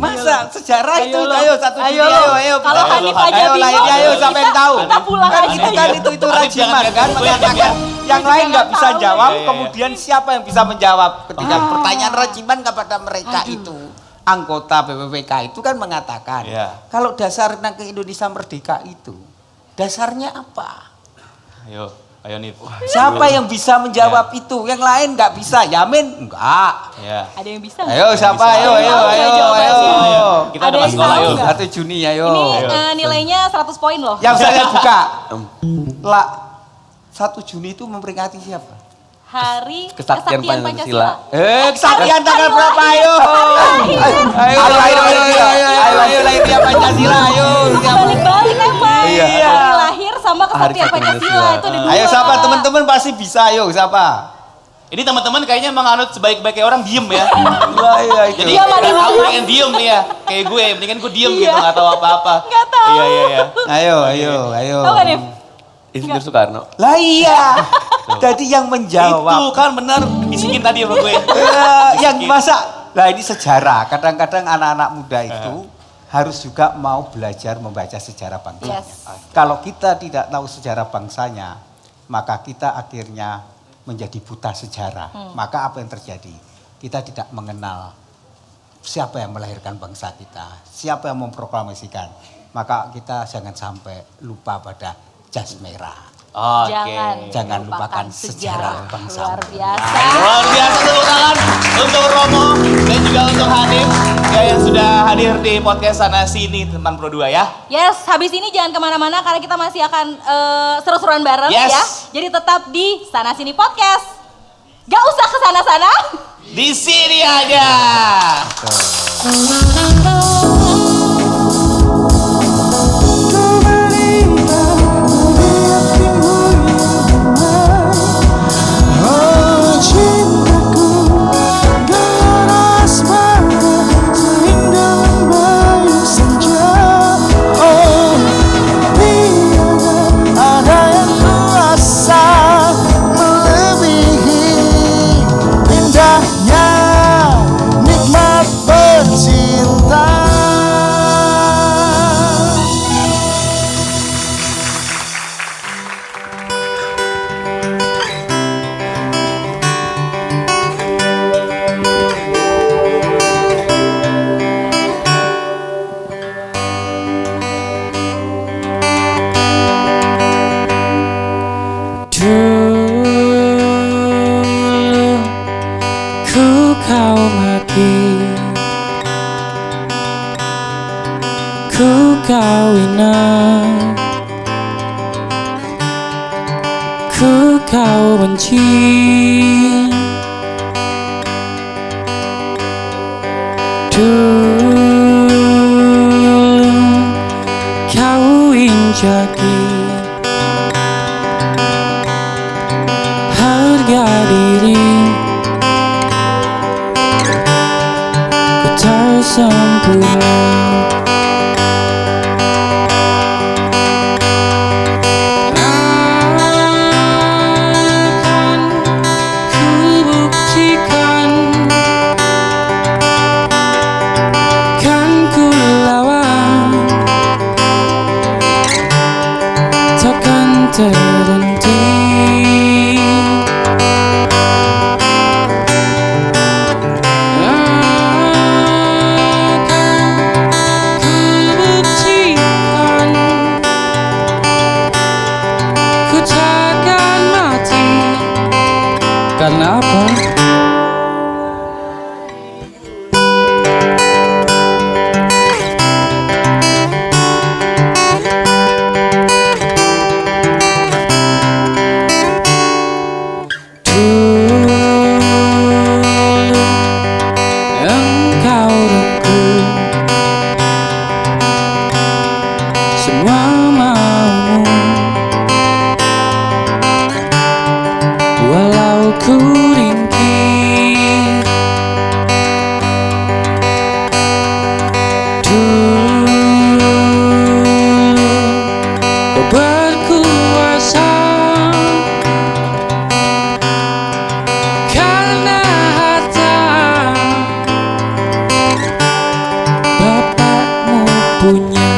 Masa sejarah itu? Ayo lo. Ayo 1 Juni, Ayo lo. ayo. Kalau Ayo, Hanif aja ayo, bingung, ayo, siapa yang tahu? kita pulang Kan aja. itu Rajiman kan mengatakan yang lain nggak bisa tahu. jawab, Iya. kemudian siapa yang bisa menjawab ketika pertanyaan Rajiman kepada mereka itu? Anggota BPPK itu kan mengatakan, Iya. kalau dasar tentang Indonesia merdeka itu, dasarnya apa? Ayo Nif. Siapa yang bisa menjawab itu? Yang lain nggak bisa. Yamin enggak. Ya. Ada yang bisa? Ayo siapa? Ayo. Kita ada Ada pas yang sekolah tahu yuk. nggak? 1 Juni ayo. Ini nilainya 100 poin loh. Yang saya buka. Lah 1 Juni itu memperingati siapa? Hari Kesaktian Pancasila. Kesaktian tanggal berapa? Ayo. Ayo lahirnya Pancasila. Ayo. Balik-balik emang. Iya. Hari lahir sama kesaktian Hari Pancasila Pancasila. itu ada 2. Ayo siapa teman-teman pasti bisa. Ayo siapa? Ini teman-teman kayaknya menganut sebaik-baiknya orang diem ya. Iya itu. Jadi aku pengen diem ya, kayak gue, mendingan gue diem gitu, nggak tahu apa-apa. Nggak tahu. Iya. Ayo. Tahu nggak, Nif? Insinyur Soekarno. Lah iya. Jadi yang Itu menjawab. kan benar, bisikin tadi sama gue. Yang masa. Lah ini sejarah. Kadang-kadang anak-anak muda itu harus juga mau belajar membaca sejarah bangsa. Yes. Kalau kita tidak tahu sejarah bangsanya, maka kita akhirnya menjadi buta sejarah. Maka apa yang terjadi? Kita tidak mengenal siapa yang melahirkan bangsa kita, siapa yang memproklamasikan. Maka kita jangan sampai lupa pada jas merah. Oke. Jangan lupakan sejarah bangsa. Luar biasa. Luar biasa, tepuk tangan untuk Romo dan juga untuk Hanif ya, yang sudah hadir di podcast Sana Sini teman Pro 2 ya. Yes, habis ini jangan kemana-mana karena kita masih akan seru-seruan bareng Yes. ya. Jadi tetap di Sana Sini Podcast. Gak usah ke sana-sana. Di sini aja. Oh cintaku, gelar asmara seindah bayu senja. Oh tiada ada yang kuasa melebihi indahnya nikmat bercinta. Dulu ku kau mati, ku kawinan, ku kau benci. Dulu kau injaki harga diri, ku tak sempurna. Akan ku buktikan, kan ku lawan, takkan terhenti. Karena apa? Dulu engkau rengku semua maumu, walau ku ringkih. Dulu kau berkuasa karena harta, bapakmu punya.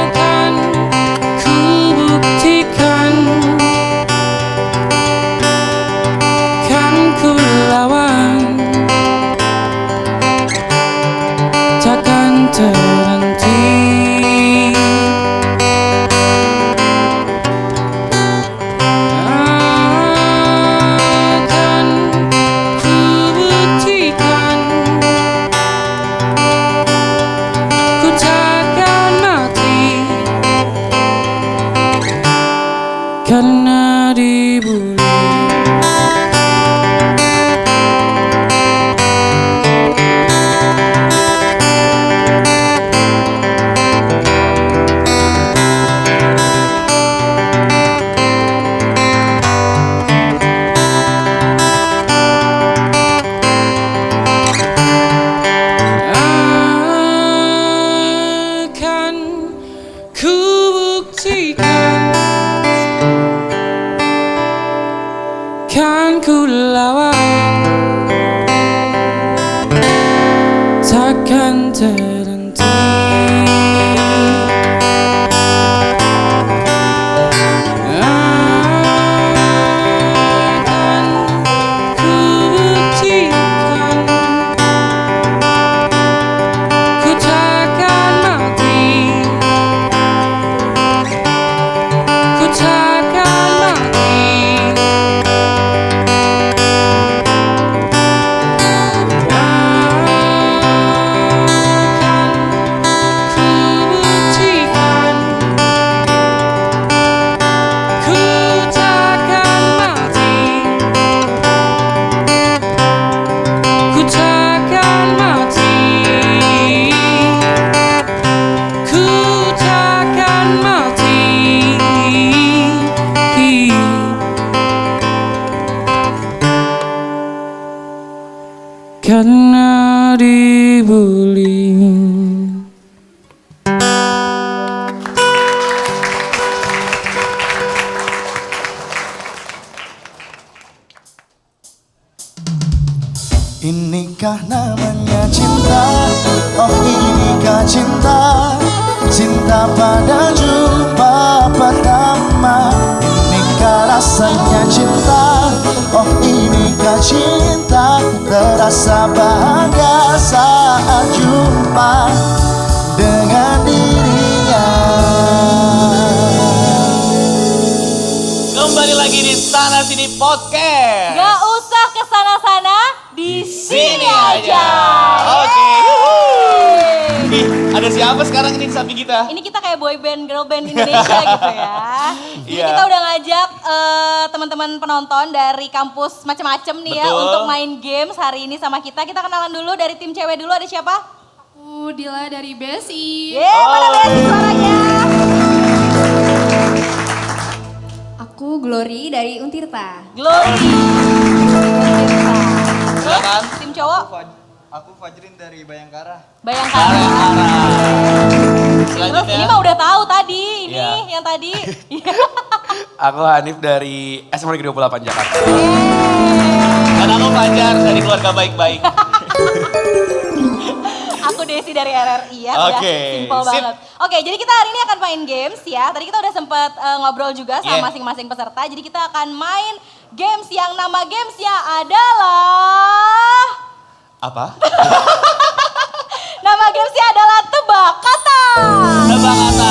Akan Inikah namanya cinta? Oh inikah cinta? Cinta pada jumpa pertama. Inikah rasanya cinta? Oh inikah cinta? Terasa bahagia saat jumpa dengan dirinya. Kembali lagi di Sana Sini Podcast. Gak usah kesana-sana, di sini aja. Oke. Ih, ada siapa sekarang ini di samping kita? Ini kita kayak boy band, girl band Indonesia gitu ya. Jadi Iya. kita udah ngajak teman-teman penonton dari kampus macam-macam nih ya Betul. untuk main games hari ini sama kita. Kita kenalan dulu dari tim cewek dulu, ada siapa? Aku Dila dari BSI. Mana Besi suaranya? Aku Glory dari Untirta. Glory. Silakan. Tim cowok? Aku Fajrin dari Bayangkara. Bayangkara. Terus Selanjutnya. ini mah udah tahu tadi, ini Iya. yang tadi. Aku Hanif dari SMA Negeri 28 Jakarta. Dan aku Fajar dari keluarga baik-baik. Aku Desi dari RRI ya, Oke, udah simple sip. banget. Oke, jadi kita hari ini akan main games ya. Tadi kita udah sempat ngobrol juga sama Yeah. masing-masing peserta. Jadi kita akan main games yang nama gamesnya adalah... Apa? Nama gamesnya adalah tebak kata. Tebak kata.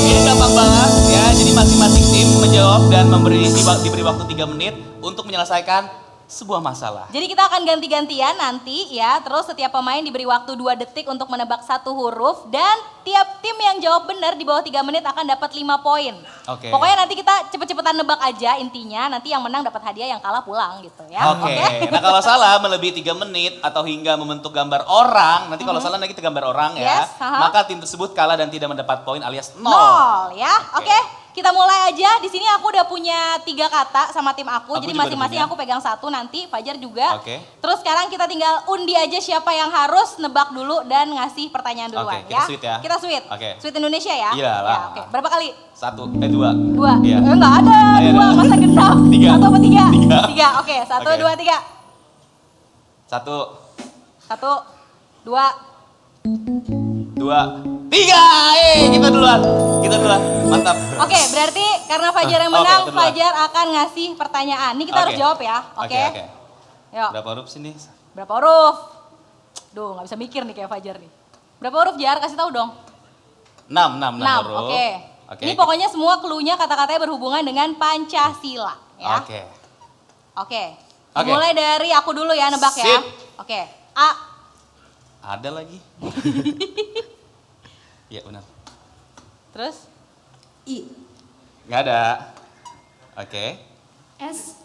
Ini gampang banget ya. Jadi masing-masing tim menjawab dan diberi waktu 3 menit untuk menyelesaikan sebuah masalah. Jadi kita akan ganti-gantian nanti ya. Terus setiap pemain diberi waktu 2 detik untuk menebak 1 huruf. Dan tiap tim yang jawab benar di bawah 3 menit akan dapat 5 poin. Oke. Pokoknya nanti kita cepet-cepetan nebak aja intinya. Nanti yang menang dapat hadiah, yang kalah pulang gitu ya. Oke. Nah kalau salah melebihi 3 menit atau hingga membentuk gambar orang, nanti kalau salah nanti kita gambar orang ya, Yes, aha. maka tim tersebut kalah dan tidak mendapat poin alias 0. Nol ya. Oke. Oke. Kita mulai aja. Di sini aku udah punya 3 kata sama tim aku. Aku Jadi juga udah masing-masing punya. aku pegang 1 nanti. Fajar juga. Oke. Terus sekarang kita tinggal undi aja siapa yang harus nebak dulu dan ngasih pertanyaan duluan Oke, kita ya. sweet ya. Kita sweet. Oke. Sweet Indonesia ya. Iyalah. Ya, oke. Berapa kali? 2. 2. Iya. Enggak ada. Ayo, 2 dah. masa genap. 3. 1 apa 3? 3. 3. Oke. 1, Oke. 2, 3. 1, 1, 2. 2, 3. Kita duluan. Mantap. Oke, berarti karena Fajar yang Oke, menang, kedua. Fajar akan ngasih pertanyaan. Ini kita Oke. harus jawab ya. Oke. Oke. Yuk. Berapa huruf sini? Berapa huruf? Duh, nggak bisa mikir nih kayak Fajar nih. Berapa huruf Jar? Kasih tahu dong. 6 6. huruf. Oke. Oke. Ini pokoknya semua clue-nya kata-katanya berhubungan dengan Pancasila ya. Oke. Oke. Oke. Mulai dari aku dulu ya nebak ya. Sip. Oke. A. Ada lagi. Iya benar. Terus I. Nggak ada. Oke. S.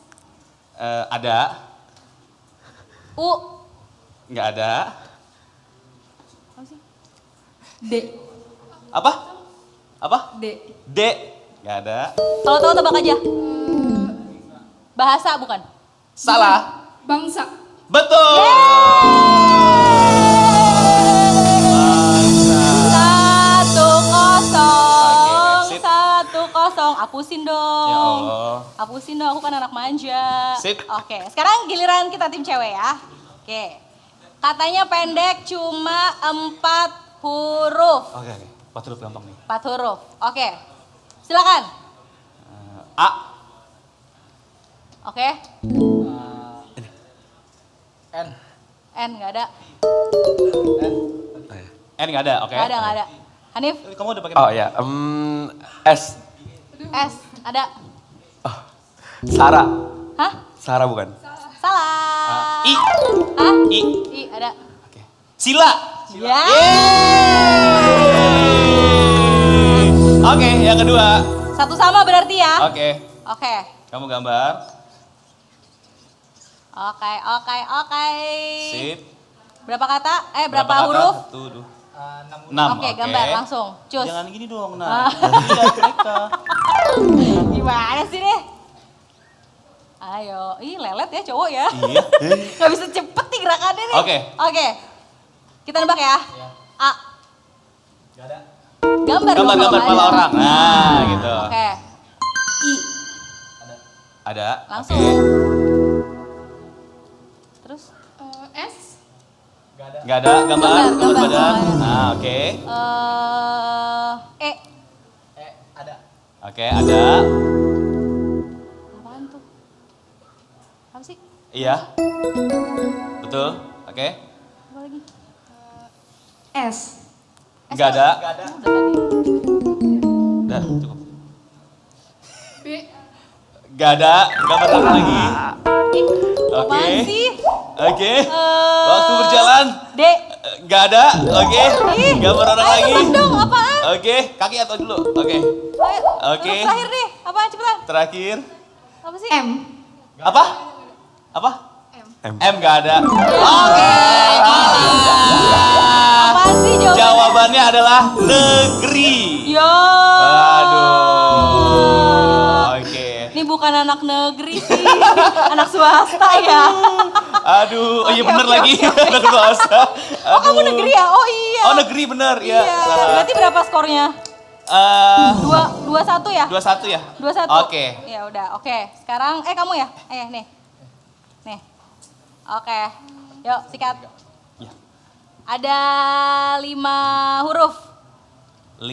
Ada. U. Nggak ada. D. Apa? D. D. Nggak ada. Kalau tahu tebak aja. Bahasa bukan? Salah. Bangsa. Betul. Satu kosong. Oke, sip. 1-0. Hapusin dong. Ya Allah. Hapusin dong, aku kan anak manja. Sip. Oke, sekarang giliran kita tim cewek ya. Oke. Katanya pendek cuma 4 huruf. Oke. 4 huruf gampang nih. 4 huruf. Oke. Silakan. A. Oke. N. N nggak ada. N nggak ada. Oke. Nggak ada, nggak ada. Hanif, Kamu udah pakai. Oh ya, S. S, ada. Sarah. Hah? Sarah bukan? Salah. I. Hah? I. I, ada. Oke. Sila. Ya. Oke, yang kedua. Satu sama berarti ya. Oke. Oke. Kamu gambar. Oke, oke, oke. Sip. Berapa kata? Berapa kata? huruf? 1, 2, 6. Oke, gambar langsung. Cus. Jangan gini dong, nah. Lihat mereka. Gimana sih deh? Ayo, ih lelet ya cowok ya. Iya. Gak bisa cepet nih gerakannya nih. Oke. Oke. Kita nebak ya. A. Gak ada. Gambar dong, Gambar kalau kepala ada. orang. Nah, gitu. Oke. I. Ada. Langsung. Oke. Terus? S. Nggak ada gambar badan. Nah, oke. Ada. Oke, ada. Apaan tuh? Apa sih? Iya. Betul. Oke. Apa lagi? S. Nggak ada. Udah tadi. Udah, cukup. Nggak ada. Gambar lagi. Apaan sih? Oke. Waktu berjalan. D. Nggak ada. Oke. Gambar orang Ayo lagi. tebak dong, apaan? Oke. Kaki atau dulu? Oke. Ayo, Oke. huruf terakhir deh, apaan cepetan? Terakhir. Apa sih? M. Apa? Apa? M nggak ada. Oke. Apaan sih jawabannya? Jawabannya adalah negeri. Yo. Aduh. Oke. Ini bukan anak negeri sih, anak swasta ya. Aduh, oh iya Oke, bener oke, lagi. oke, oke. Anak swasta. Oh kamu Aduh. negeri ya? Oh iya. Oh negeri bener ya. Iya. Salah. Berarti berapa skornya? 2-1 ya? 21 ya? 2-1. Oke. Ya udah, oke. Sekarang kamu ya? Nih. Nih. Oke. Yuk, sikat. Ya. Ada 5 huruf. 5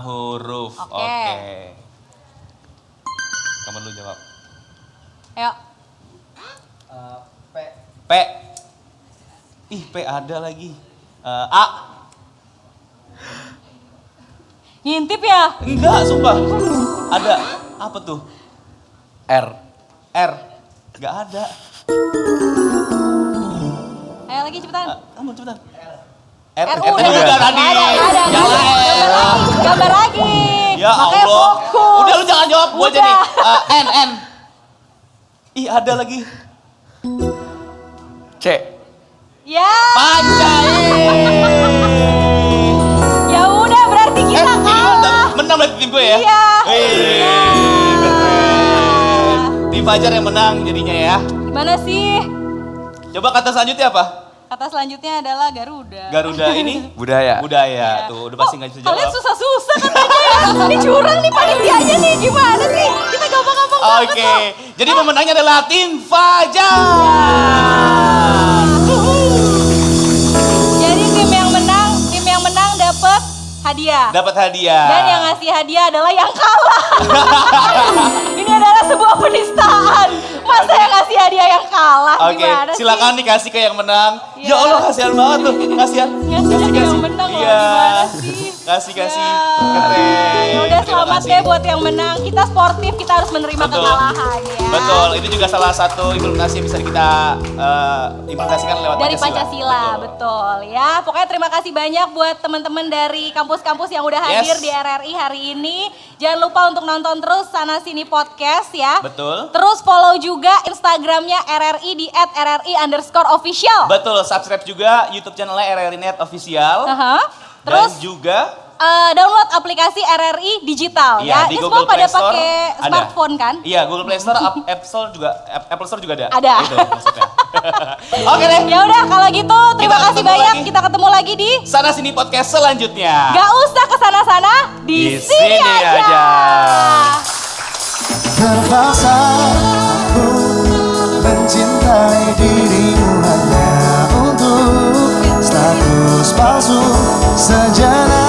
huruf. Oke. Oke. Kamu dulu jawab. Ayo. P. Ih, P ada lagi. A. Ngintip ya? Enggak, sumpah. Ada. Apa tuh? R. R. Enggak ada. Ayo lagi cepetan. Kamu cepetan. RU R udah juga tadi. Ada. Gambar lagi. Ya Makanya Allah. fokus. Udah lu jangan jawab gua Udah. jadi. N. Ih, ada lagi. C. Ya. Pancain. Ya udah berarti kita kalah. Menang berarti tim gue ya? Iya. Iya. Tim Fajar yang menang jadinya ya. Gimana sih? Coba kata selanjutnya apa? Kata selanjutnya adalah Garuda. Garuda ini Budaya. budaya. Tuh, udah pasti nggak bisa Kalian jawab. susah-susah katanya ya. Ini curang nih panitianya nih. Gimana sih? Kita gampang-gampang banget Oke, kok. jadi pemenangnya adalah tim Fajar. Jadi tim yang menang dapat hadiah. Dapat hadiah. Dan yang ngasih hadiah adalah yang kalah. Ini adalah sebuah penistaan. Masa yang ngasih hadiah yang kalah? Oke, Gimana sih? silakan dikasih ke yang menang. Iya. Ya Allah, kasihan banget tuh. Kasihan. Ngasihnya ke yang menang loh, Iya. gimana sih? Kasih. Ya. Keren. Ya udah Terima selamat kasih. deh buat yang menang. Kita sportif, kita harus menerima Betul. kekalahan ya. Betul, itu juga salah satu implementasi yang bisa kita implementasikan lewat Dari Pancasila, betul ya. Pokoknya terima kasih banyak buat teman-teman dari kampus-kampus yang udah hadir Yes. di RRI hari ini. Jangan lupa untuk nonton terus Sana Sini Podcast ya. Betul. Terus follow juga Instagramnya RRI di @RRI_official. Betul, subscribe juga YouTube channelnya RRI Net Official. Aha. Dan Terus juga download aplikasi RRI digital Iya, ya. di Ini Google semua pada Play Store pakai ada. smartphone kan? Iya, Google Play Store, Apple Store juga ada. Ada. Itu maksudnya. Oke deh. Ya udah kalau gitu terima Kita kasih ketemu banyak. lagi. Kita ketemu lagi di Sana Sini Podcast selanjutnya. Gak usah kesana-sana, di Di sini sini aja. aja. Terpaksa aku mencintai dirimu hanya untuk status palsu sejenak.